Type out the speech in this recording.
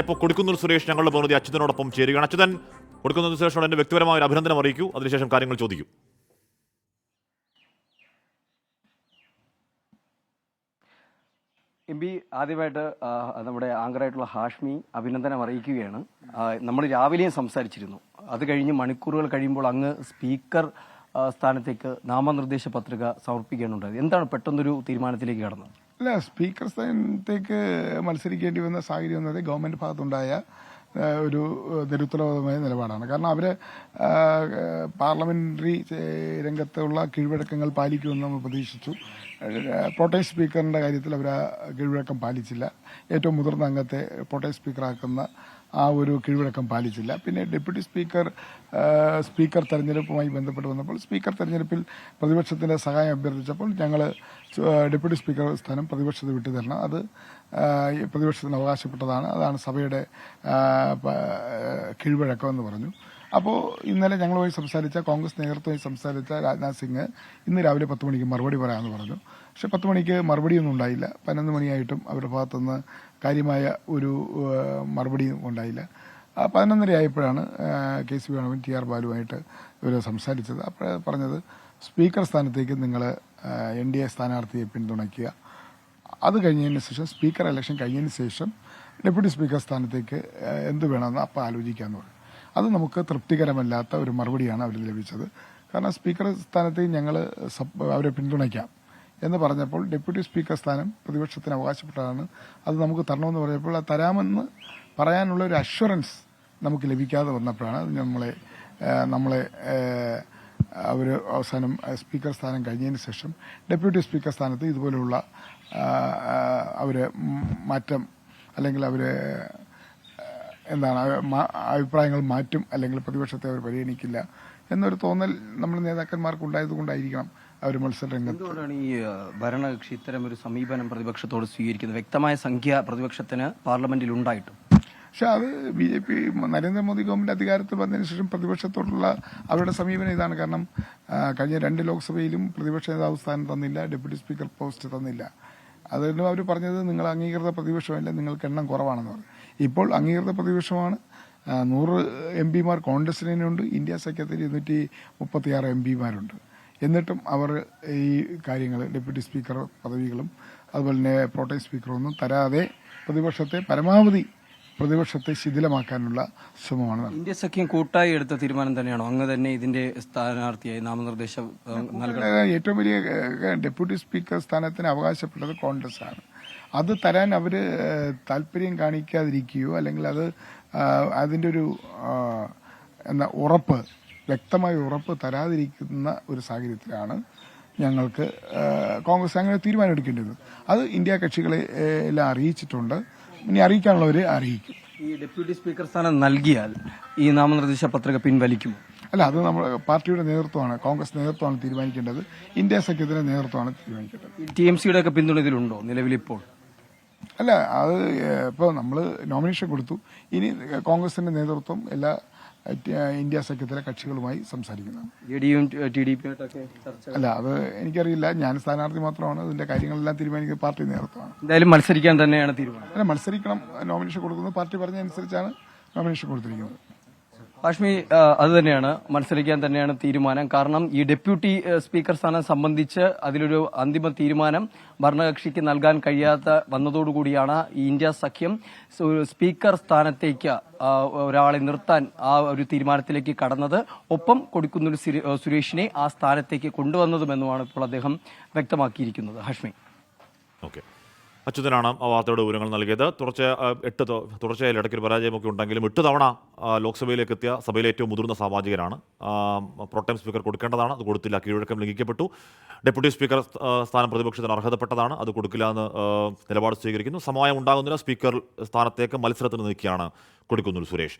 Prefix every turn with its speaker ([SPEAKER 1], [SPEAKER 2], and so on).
[SPEAKER 1] ഇപ്പോൾ കൊടുക്കുന്നൂർ സുരേഷ് ഞങ്ങളുടെ പ്രതിനിധി അച്യുതനോടൊപ്പം ചേരുകയാണ്. അച്യുതൻ, കൊടുക്കുന്നൂർ സുരേഷിനോട് എന്റെ വ്യക്തിപരമായ ഒരു അഭിനന്ദനം അറിയിക്കൂ, അതിനുശേഷം കാര്യങ്ങൾ ചോദിക്കൂ.
[SPEAKER 2] എം പി, ആദ്യമായിട്ട് നമ്മുടെ ആങ്കറായിട്ടുള്ള ഹാഷ്മി അഭിനന്ദനം അറിയിക്കുകയാണ്. നമ്മൾ രാവിലെയും സംസാരിച്ചിരുന്നു. അത് കഴിഞ്ഞ് മണിക്കൂറുകൾ കഴിയുമ്പോൾ അങ്ങ് സ്പീക്കർ സ്ഥാനത്തേക്ക് നാമനിർദ്ദേശ പത്രിക സമർപ്പിക്കാനുണ്ടായത്. എന്താണ് പെട്ടെന്നൊരു തീരുമാനത്തിലേക്ക് കടന്നത്?
[SPEAKER 3] അല്ല, സ്പീക്കർ സ്ഥാനത്തേക്ക് മത്സരിക്കേണ്ടി വന്ന സാഹചര്യം എന്നത് ഗവൺമെന്റ് ഭാഗത്തുണ്ടായ ഒരു നിരുത്തരവാദമായ നിലപാടാണ്. കാരണം അവര് പാർലമെന്ററി രംഗത്തുള്ള കീഴ്വഴക്കങ്ങൾ പാലിക്കുമെന്ന് നമ്മൾ പ്രതീക്ഷിച്ചു. പ്രോട്ടേം സ്പീക്കറിന്റെ കാര്യത്തിൽ അവർ ആ കീഴ്വഴക്കം പാലിച്ചില്ല. ഏറ്റവും മുതിർന്ന അംഗത്തെ പ്രോട്ടേം സ്പീക്കറാക്കുന്ന ആ ഒരു കീഴ്വഴക്കം പാലിച്ചില്ല. പിന്നെ ഡെപ്യൂട്ടി സ്പീക്കർ തെരഞ്ഞെടുപ്പുമായി ബന്ധപ്പെട്ട് വന്നപ്പോൾ സ്പീക്കർ തെരഞ്ഞെടുപ്പിൽ പ്രതിപക്ഷത്തിന്റെ സഹായം അഭ്യർത്ഥിച്ചപ്പോൾ ഞങ്ങൾ ഡെപ്യൂട്ടി സ്പീക്കർ സ്ഥാനം പ്രതിപക്ഷത്ത് വിട്ടുതരണം, അത് പ്രതിപക്ഷത്തിന് അവകാശപ്പെട്ടതാണ്, അതാണ് സഭയുടെ കീഴ്വഴക്കം എന്ന് പറഞ്ഞു. അപ്പോൾ ഇന്നലെ ഞങ്ങളുമായി സംസാരിച്ച കോൺഗ്രസ് നേതൃത്വമായി സംസാരിച്ച രാജ്നാഥ് സിംഗ് ഇന്ന് രാവിലെ 10 മണിക്ക് മറുപടി പറയാമെന്ന് പറഞ്ഞു. പക്ഷെ 10 മണിക്ക് മറുപടിയൊന്നും ഉണ്ടായില്ല. 11 മണിയായിട്ടും അവരുടെ ഭാഗത്തുനിന്ന് കാര്യമായ ഒരു മറുപടിയും ഉണ്ടായില്ല. 11:30 ആയപ്പോഴാണ് KC വേണുവും TR ബാലുവായിട്ട് ഇവർ സംസാരിച്ചത്. അപ്പോൾ പറഞ്ഞത് സ്പീക്കർ സ്ഥാനത്തേക്ക് നിങ്ങൾ NDA സ്ഥാനാർത്ഥിയെ പിന്തുണയ്ക്കുക, അത് കഴിഞ്ഞതിന് ശേഷം സ്പീക്കർ ഇലക്ഷൻ കഴിഞ്ഞതിന് ശേഷം ഡെപ്യൂട്ടി സ്പീക്കർ സ്ഥാനത്തേക്ക് എന്ത് വേണമെന്ന് അപ്പോൾ ആലോചിക്കാമെന്ന് പറഞ്ഞു. അത് നമുക്ക് തൃപ്തികരമല്ലാത്ത ഒരു മറുപടിയാണ് അവരിൽ ലഭിച്ചത്. കാരണം സ്പീക്കർ സ്ഥാനത്തേക്ക് ഞങ്ങൾ അവരെ പിന്തുണയ്ക്കാം എന്ന് പറഞ്ഞപ്പോൾ ഡെപ്യൂട്ടി സ്പീക്കർ സ്ഥാനം പ്രതിപക്ഷത്തിന് അവകാശപ്പെട്ടതാണ്, അത് നമുക്ക് തരണമെന്ന് പറഞ്ഞപ്പോൾ അത് തരാമെന്ന് പറയാനുള്ള ഒരു അഷ്വറൻസ് നമുക്ക് ലഭിക്കാതെ വന്നപ്പോഴാണ് നമ്മളെ അവർ അവസാനം സ്പീക്കർ സ്ഥാനം കഴിഞ്ഞതിന് ശേഷം ഡെപ്യൂട്ടി സ്പീക്കർ സ്ഥാനത്ത് ഇതുപോലെയുള്ള അവരെ മാറ്റം അല്ലെങ്കിൽ അവരെ എന്താണ് അഭിപ്രായങ്ങൾ മാറ്റും അല്ലെങ്കിൽ പ്രതിപക്ഷത്തെ അവർ പരിഗണിക്കില്ല എന്നൊരു തോന്നൽ നമ്മൾ നേതാക്കന്മാർക്ക് ഉണ്ടായതുകൊണ്ടായിരിക്കണം അവർ മത്സരരംഗത്ത്.
[SPEAKER 2] എന്തുകൊണ്ടാണ് ഈ ഭരണകക്ഷി ഇത്തരം ഒരു സമീപനം പ്രതിപക്ഷത്തോട് സ്വീകരിക്കുന്നത്? വ്യക്തമായ സംഖ്യ പ്രതിപക്ഷത്തിന് പാർലമെന്റിൽ ഉണ്ടായിട്ടും.
[SPEAKER 3] പക്ഷെ അത് BJP നരേന്ദ്രമോദി ഗവൺമെന്റ് അധികാരത്തിൽ വന്നതിന് ശേഷം പ്രതിപക്ഷത്തോടുള്ള അവരുടെ സമീപനം ഇതാണ്. കാരണം കഴിഞ്ഞ 2 ലോക്സഭയിലും പ്രതിപക്ഷ നേതാവ് സ്ഥാനം തന്നില്ല, ഡെപ്യൂട്ടി സ്പീക്കർ പോസ്റ്റ് തന്നില്ല. അതുകൊണ്ട് അവർ പറഞ്ഞത് നിങ്ങൾ അംഗീകൃത പ്രതിപക്ഷമല്ല, നിങ്ങൾക്ക് എണ്ണം കുറവാണെന്ന് പറഞ്ഞു. ഇപ്പോൾ അംഗീകൃത പ്രതിപക്ഷമാണ്. 100 MP കോൺഗ്രസിനുണ്ട്, ഇന്ത്യ സഖ്യത്തിൽ 236 MP എന്നിട്ടും അവർ ഈ കാര്യങ്ങൾ ഡെപ്യൂട്ടി സ്പീക്കർ പദവികളും അതുപോലെ തന്നെ പ്രോട്ടേം സ്പീക്കറൊന്നും തരാതെ പ്രതിപക്ഷത്തെ ശിഥിലമാക്കാനുള്ള ശ്രമമാണ്.
[SPEAKER 2] ഇന്ത്യ സഖ്യം കൂട്ടായി എടുത്ത തീരുമാനം തന്നെയാണോ? അങ്ങ് തന്നെ ഇതിന്റെ സ്ഥാനാർത്ഥിയായി നാമനിർദ്ദേശം നൽകുന്നത്?
[SPEAKER 3] ഏറ്റവും വലിയ ഡെപ്യൂട്ടി സ്പീക്കർ സ്ഥാനത്തിന് അവകാശപ്പെട്ടത് കോൺഗ്രസ് ആണ്. അത് തരാൻ അവർ താല്പര്യം കാണിക്കാതിരിക്കുകയോ അല്ലെങ്കിൽ അതിൻ്റെ ഒരു വ്യക്തമായ ഉറപ്പ് തരാതിരിക്കുന്ന ഒരു സാഹചര്യത്തിലാണ് ഞങ്ങൾക്ക് കോൺഗ്രസ് അങ്ങനെ തീരുമാനം എടുക്കേണ്ടത്. അത് ഇന്ത്യ കക്ഷികളെ എല്ലാം അറിയിച്ചിട്ടുണ്ട്, ഇനി അറിയിക്കാനുള്ളവരെ അറിയിക്കും.
[SPEAKER 2] ഈ ഡെപ്യൂട്ടി സ്പീക്കർ സ്ഥാനം നൽകിയാൽ ഈ നാമനിർദ്ദേശ പത്രിക പിൻവലിക്കും?
[SPEAKER 3] അല്ല, അത് നമ്മൾ പാർട്ടിയുടെ നേതൃത്വമാണ്, കോൺഗ്രസ് നേതൃത്വമാണ് തീരുമാനിക്കേണ്ടത്, ഇന്ത്യ സഖ്യത്തിന്റെ നേതൃത്വമാണ് തീരുമാനിക്കേണ്ടത്.
[SPEAKER 2] TMCയുടെ ഒക്കെ പിന്തുണ ഇതിലുണ്ടോ നിലവിലിപ്പോൾ?
[SPEAKER 3] അല്ല, അത് ഇപ്പോൾ നമ്മൾ നോമിനേഷൻ കൊടുത്തു, ഇനി കോൺഗ്രസിന്റെ നേതൃത്വം എല്ലാ ഇന്ത്യ സഖ്യത്തിലെ കക്ഷികളുമായി സംസാരിക്കുന്നതാണ്. അല്ല, അത് എനിക്കറിയില്ല, ഞാൻ സ്ഥാനാർത്ഥി മാത്രമാണ്, അതിന്റെ കാര്യങ്ങളെല്ലാം തീരുമാനിക്കുന്നത് പാർട്ടി നേതൃത്വമാണ്.
[SPEAKER 2] എന്തായാലും മത്സരിക്കാൻ തന്നെയാണ് തീരുമാനം?
[SPEAKER 3] അല്ല, മത്സരിക്കണം, നോമിനേഷൻ കൊടുക്കുന്നത് പാർട്ടി പറഞ്ഞതനുസരിച്ചാണ് നോമിനേഷൻ കൊടുത്തിരിക്കുന്നത്.
[SPEAKER 2] ഹാഷ്മി, അത് തന്നെയാണ്, മത്സരിക്കാൻ തന്നെയാണ് തീരുമാനം. കാരണം ഈ ഡെപ്യൂട്ടി സ്പീക്കർ സ്ഥാനം സംബന്ധിച്ച് അതിലൊരു അന്തിമ തീരുമാനം ഭരണകക്ഷിക്ക് നൽകാൻ കഴിയാത്ത വന്നതോടുകൂടിയാണ് ഈ ഇന്ത്യ സഖ്യം സ്പീക്കർ സ്ഥാനത്തേക്ക് ഒരാളെ നിർത്താൻ ആ ഒരു തീരുമാനത്തിലേക്ക് കടന്നത്. ഒപ്പം കൊടുക്കുന്നൊരു സുരേഷിനെ ആ സ്ഥാനത്തേക്ക് കൊണ്ടുവന്നതുമെന്നുമാണ് ഇപ്പോൾ അദ്ദേഹം വ്യക്തമാക്കിയിരിക്കുന്നത്. ഹാഷ്മി,
[SPEAKER 1] ഓക്കെ, അച്യുതനാണ് ആ വാർത്തയുടെ വിവരങ്ങൾ നൽകിയത്. തുടർച്ചയായി ഇടയ്ക്കൊരു പരാജയമൊക്കെ ഉണ്ടെങ്കിലും 8 തവണ ലോക്സഭയിലേക്ക് എത്തിയ സഭയിലെ ഏറ്റവും മുതിർന്ന സാമാജികരാണ്. പ്രോട്ടേം സ്പീക്കർ കൊടുക്കേണ്ടതാണ്, അത് കൊടുത്തില്ല, കീഴ്വഴക്കം ലംഘിക്കപ്പെട്ടു. ഡെപ്യൂട്ടി സ്പീക്കർ സ്ഥാനം പ്രതിപക്ഷത്തിന് അർഹതപ്പെട്ടതാണ്, അത് കൊടുക്കില്ല എന്ന് നിലപാട് സ്വീകരിക്കുന്നു. സമവായം ഉണ്ടാകുന്നില്ല, സ്പീക്കർ സ്ഥാനത്തേക്ക് മത്സരത്തിന് നിൽക്കുകയാണ് കൊടുക്കുന്നൂർ സുരേഷ്.